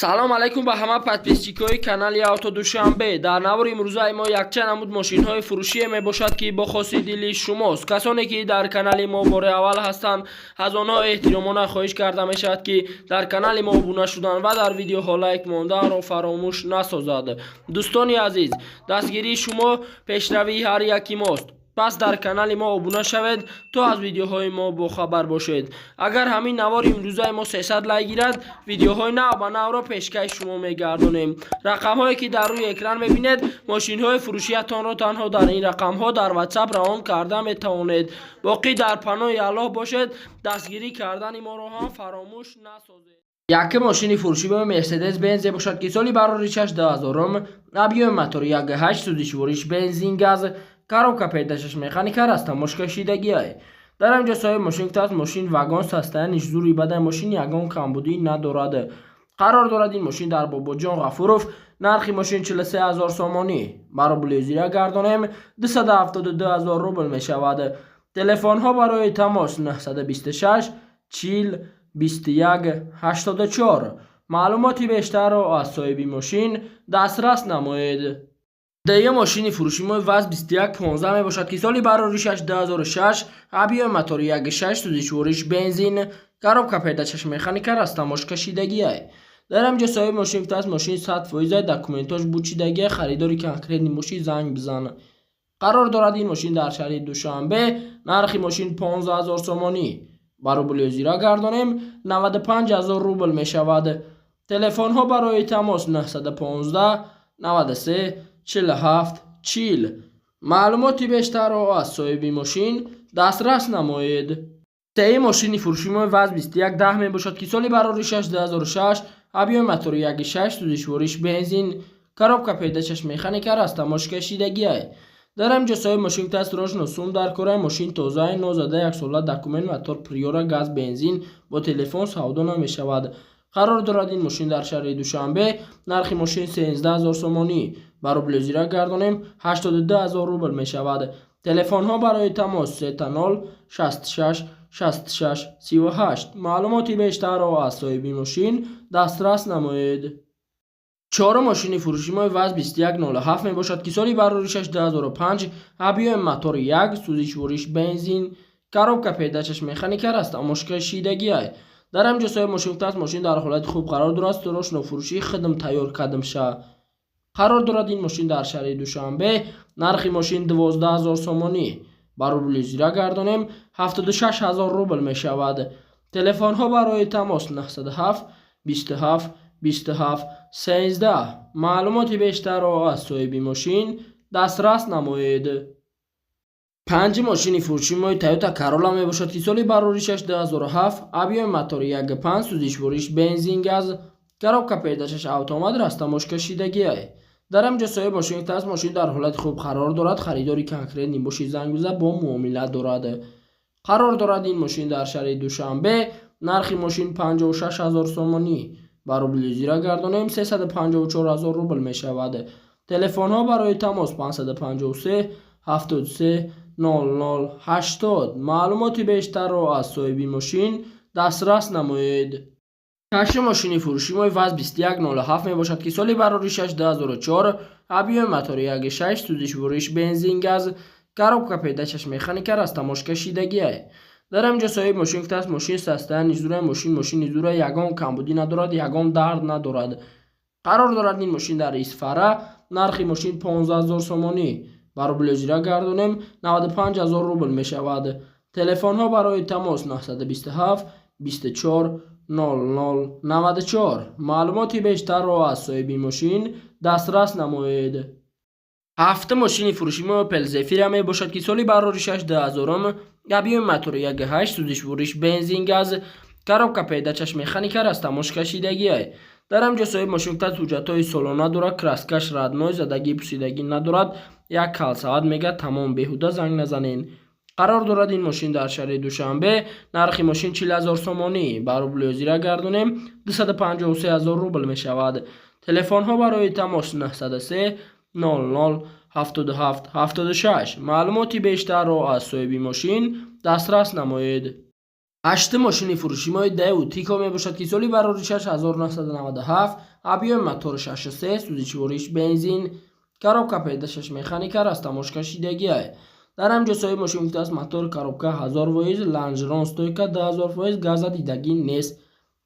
салом алайкум ба ҳама подписчикои канали Автодушанбе. дар навори имрӯзаи мо якчанд намуд мошинҳои фурӯшие мебошад ки бо хоси дили шумост. касоне ки дар канали мо бори аввал ҳастанд, аз онҳо эҳтиромона хоҳиш карда мешавад ки дар канали мо обуна шудан ва дар видеоҳо лайк монданро фаромӯш насозад. дӯстони азиз, дастгирии шумо пешравии ҳар яки мост. пас дар канали мо обуна шавед то аз видеоҳои мо бохабар бошед. агар ҳамин навори имрӯзаи мо 300 лайк гирад, видеоҳои нав ба навро пешкаши шумо мегардонем. рақамҳое ки дар рӯи экран мебинед, мошинҳои фурӯшиятонро танҳо дар ин рақамҳо дар WhatsApp равон карда метавонед. боқӣ дар паноҳи Аллоҳ бошед, дастгирӣ кардани моро ҳам фаромӯш насозед. яке мошини фурӯшии Mercedes Benz бошад ки соли бароришаш 2000 объёми мотори 1.8 сӯзишвориш бензин газ, коробка передачаш механика раст, тамошкашидагиай. дар ҳамҷо соҳиби мошин гуфтааст мошин вагон состояниш зури бадай мошин ягон камбудӣ надорад. қарор дорад ин мошин дар Бобоҷон Ғафуров. нархи мошин 43 000 сомонӣ. барои булёзира гардонем 272 000 рубл мешавад. телефонҳо барои тамос 926 40 21 84. маълумоти бештарро аз соҳиби мошин дастрас намоед. دیگه ماشینی فروشی ما وز 2115 مباشد که سالی برارشش 2006 объёми мотори 1.6 سوزشورش بنزین коробка передачаш механика раст, тамошкашидагиай. дар ҳамҷо соҳиби мошин гуфтааст мошин 100% документош бучидагиай, харидори конкретни мошин занг бизан. қарор дорад ин мошин дар шаҳри Душанбе. нархи мошин 15 000 сомонӣ. барои булёзира гардонем 95 000 рубл мешавад. телефонҳо барои тамос 915 93 47 40. маълумоти бештарро аз соҳиби мошин дастрас намоед. сеюми мошини фурӯшии ваз 2110 мебошад ки соли бароришаш 2006 объёми мотори 1.6 сӯзишвориш бензин коробка передачаш механика раст, тамошкашидагиай. дар ҳамҷо соҳиби мошин гуфтааст рӯшно сум дар кораи мошин тозаи нозада 1 сола документ мотор приёра газ бензин бо телефон савдо намешавад. қарор дорад ин мошин дар шаҳри Душанбе. нархи мошин 13 000 сомонӣ. барои булёзира гардонем 82 000 рубл мешавад. телефонҳо барои тамос 30 66 66 38. маълумоти бештарро аз соҳиби мошин дастрас намоед. чорум мошини фурӯшии ваз 2107 мебошад ки соли бароришаш 2005 объёми мотори 1 сӯзишвориш бензин коробка передачаш механика раст, тамошкашидагиай. дар ҳамҷо соҳиби мошин гуфтааст мошин дар ҳолати хуб қарор дорад, сӯрошно фурӯшии хидм тайёр кардам ша. қарор дорад ин мошин дар шаҳри Душанбе. нархи мошин 12 000 сомонӣ. барои булёзира гардонем 76 000 рубл мешавад. телефонҳо барои тамос 97 27 27 13. маълумоти бештарро аз соҳиби мошин дастрас намоед. панҷум мошини фурӯшии Toyota Corolla мебошад ки соли бароришаш 2007 объёми мотори 1.5 сӯзишвориш бензин газ коробка передачаш автомат раст, тамошкашидагиай. дар ҳамҷо соҳиби мошин гуфтааст мошин дар ҳолати хуб қарор дорад, харидори конкретни боши зангбиза бо муомила дорад. қарор дорад ин мошин дар шаҳри Душанбе. нархи мошин 56 000 сомонӣ. барои булёзира гардонем 354 000 рубл мешавад. телефонҳо барои тамос 553 73 00 80. маълумоти бештарро аз соҳиби мошин дастрас намоед. ҳаштум мошини фурӯшии ваз 2107 мебошад ки соли бароришаш 2004 объёми мотори 1.6 сӯзишвориш бензин газ коробка передачаш механика раст, тамошкашидагиай. дар ҳамҷо соҳиби мошин гуфтааст мошин состояниш зура, мошини зура, ягон камбудӣ надорад, ягон дард надорад. қарор дорад ин мошин дар Исфара. нархи мошин 15 000 сомонӣ. барои булёзира гардонем 95 000 рубл мешавад. телефонҳо барои тамос 927 24 00 94. маълумоти бештарро аз соҳиби мошин дастрас намоед. ҳафтум мошини фурӯшии Opel Zafira мебошад ки соли бароришаш 2000 объёми мотори 1.8 сӯзишвориш бензин газ коробка передачаш механика раст, тамошкашидагиай. дар ҳамҷо соҳиби мошин гуфтааст ҳуҷҷатҳои солона дорад, краскаш радной, задагӣ пусидагӣ надорад. як калсаат мега тамом беҳуда занг назанен. қарор дорад ин мошин дар шаҳри Душанбе. нархи мошин 40 000 сомонӣ. барои булёзира гардонем 253 000 рубл мешавад. телефонҳо барои тамос 903 00 77 76. маълумоти бештарро аз соҳиби мошин дастрас намоед. 8 ماشین فروشی مای دیو تیکو می باشد که سالی برای 6997 ابیو موتور 63 سوزیچوریش بنزین коробка پیداشش مکانیکا راستاموش کشیدگی است. در همجا صاحب ماشین گفته است موتور коробка 1000 وایز لانجرون استویکا 10000 وایز گاز دیدگی نیست.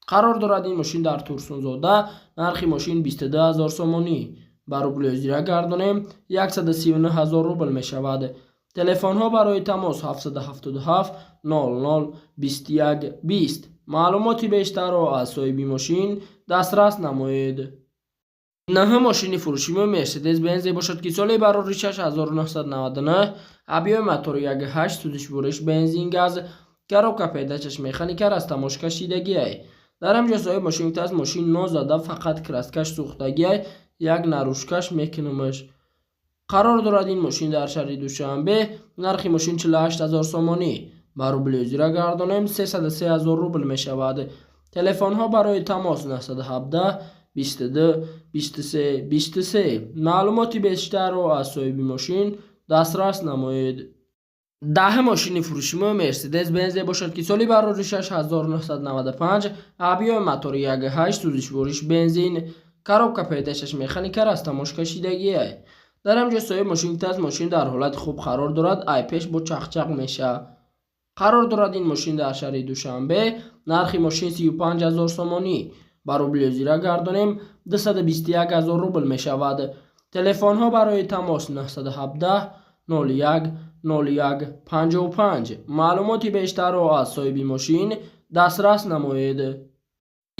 قرار دارد این ماشین در تورسون زاده نرخ ماشین 22000 سومانی با روبل اجرا گردانیم 139000 روبل می شود. تلفن ها برای تماس 777 00 21 20 معلوماتی بیشتر را از صاحب ماشین دسترس نمایید. نه ماشین فروشی مرسدس بنز باشد که سال برای 6999 ابیو موتور 1.8 سوزیچوریش بنزین گاز коробка پیداشش مکانیکا راستاموش کشیدگی است. در همجا صاحب ماشین گفته است ماشین نو زده فقط کراسکش سوختگی است یک نروشکش میکنمش. قرار دارد این ماشین در شهر دوشنبه نرخ ماشین 48000 سومانی با روبل اجرا گردانیم 303000 روبل می شود. تلفن ها برای تماس 917 22 23 23 معلوماتی بیشتر را از صاحب ماشین دسترس نمایید. 10 ماشین فروشی مرسدس بنز باشد که سالی برای 6995 ابیو موتور 1.8 سوزیچوریش بنزین коробка پیداشش مکانیکا راستاموش کشیدگی است. در همجا صاحب ماشین گفته است ماشین در حالت خوب قرار دارد ایپش با چقچق میشه. قرار دارد این ماشین در شهر دوشنبه نرخ ماشین 35000 سومانی با روبل اجرا گردانیم 221000 روبل می شود. تلفن ها برای تماس 917 01 01 55 معلوماتی بیشتر را از صاحب ماشین دسترس نمایید.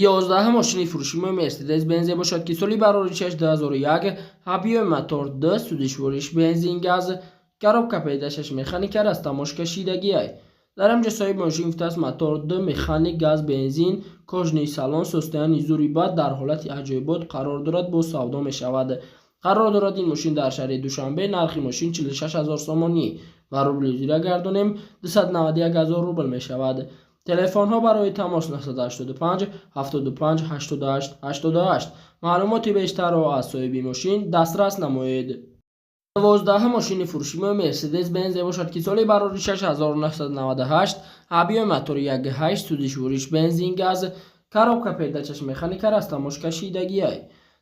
11 ماشین فروشی مرسدس بنز باشد که سالی برای 2001 ابیو موتور 2 سوزیچوریش بنزین گاز коробка پیداشش مکانیکا راستاموش کشیدگی است. در همجا صاحب ماشین گفته است موتور 2 مکانیک گاز بنزین کژنی سالن سوستن زوری بعد در حالت عجایبات قرار دارد با سودا می شود. قرار دارد این ماشین در شهر دوشنبه نرخ ماشین 46000 سومانی و روبل اجرا گردانیم 291000 روبل می شود. تلفن ها برای تماس 985 75 88 88 معلوماتی بیشتر را از صاحب ماشین دسترس نمایید. 12 ماشین فروشی مرسدس بنز باشد که سالی برای 6998 ابیو موتور 1.8 سوزیچوریش بنزین گاز коробка پیداشش مکانیکا راستاموش کشیدگی است.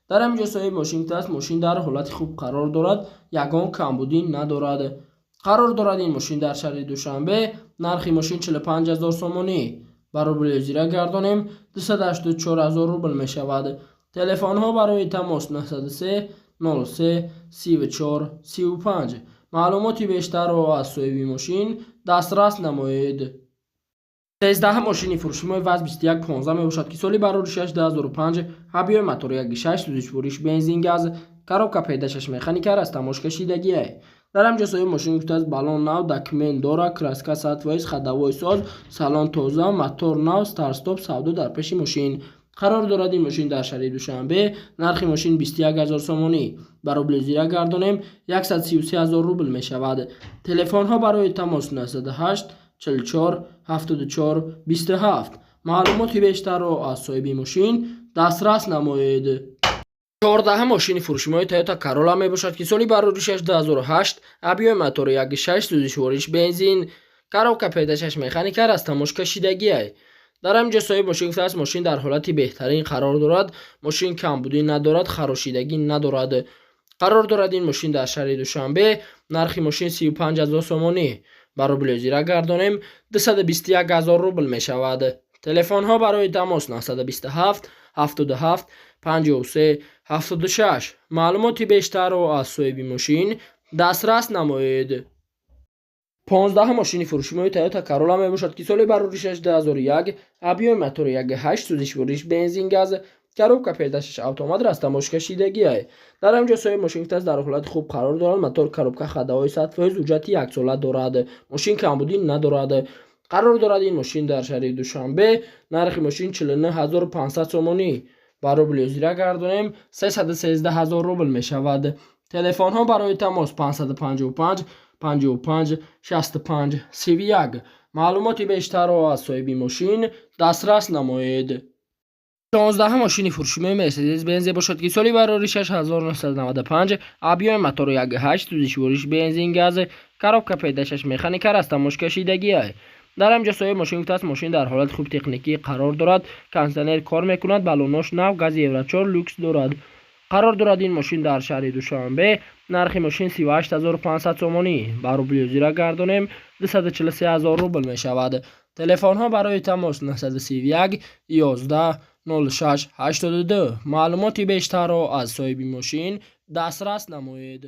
در همجا صاحب ماشین گفته است ماشین در حالت خوب قرار دارد یگان کمبودی ندارد. قرار دارد این ماشین در شهر دوشنبه نرخ ماشین 45000 سومانی با روبل اجرا گردانیم 284000 روبل می شود. تلفن ها برای تماس 903 03 34 35 معلوماتی بیشتر را از صاحب ماشین دسترس نمایید. 13 ماشین فروشی وز 21 15 می باشد که سالی برای 2005 ابیو موتور 1.6 سوزیچوریش بنزین گاز коробка پیداشش مکانیکا راستاموش کشیدگی است. در همجا صاحب ماشین گفته است بالون نو داکمنت دارد краска ساعت وایز خدوای ساز سالن تازه موتور نو استارت استاپ سودا در پیش ماشین. قرار دارد این ماشین در شهر دوشنبه نرخ ماشین 21000 سومانی با روبل اجرا گردانیم 133000 روبل می شود. تلفن ها برای تماس 908 44 74 27 معلوماتی بیشتر را از صاحب ماشین دسترس نمایید. 14 ماشین فروشی تویوتا کارولا می باشد که سالی برای 2008 ابیو موتور 1.6 سوزیچوریش بنزین коробка پیداشش مکانیکا راستاموش کشیدگی است. در همجا صاحب ماشین گفته است ماشین در حالتی بهترین قرار دارد ماشین کمبودی ندارد خراشیدگی ندارد. قرار دارد این ماشین در شهر دوشنبه نرخ ماشین 35000 سومانی با روبل اجرا گردانیم 221000 روبل می شود. تلفن ها برای تماس 927 77 53 76 معلوماتی بیشتر را از صاحب ماشین دسترس نمایید. 15 ماشین فروشی تویوتا کارولا می باشد که سالی برای 2001 ابیو موتور 1.8 سوزیچوریش بنزین گاز коробка پیداشش اتومات راستاموش کشیدگی است. در همجا صاحب ماشین در حالت خوب قرار دارد موتور коробка خدوای ساعت وایز زوجتی یک ساله دارد ماشین کمبودی ندارد. قرار دارد این ماشین در شهر دوشنبه نرخ ماشین 49500 سومانی با روبل اجرا گردانیم 313000 روبل می شود. تلفن ها برای تماس 555 55 65 31 معلوماتی بیشتر را از صاحب ماشین دسترس نمایید. 16 ماشین فروشی مرسدس بنز باشد که سالی برای 6995 ابیو موتور 1.8 سوزیچوریش بنزین گاز коробка پیداشش مکانیکا راستاموش کشیدگی است. дар ҳамҷо соҳиби мошин гуфтааст мошин дар ҳолати хуби техникӣ қарор дорад, кондитсионер кор мекунад, баллонош нав, гази евро 4 люкс дорад. қарор дорад ин мошин дар шаҳри Душанбе. нархи мошин 38500 сомонӣ. ба рублиёзира гардонем 243000 рубл мешавад. телефонҳо барои тамос 931 11 06 82. маълумоти бештарро аз соҳиби мошин дастрас намоед.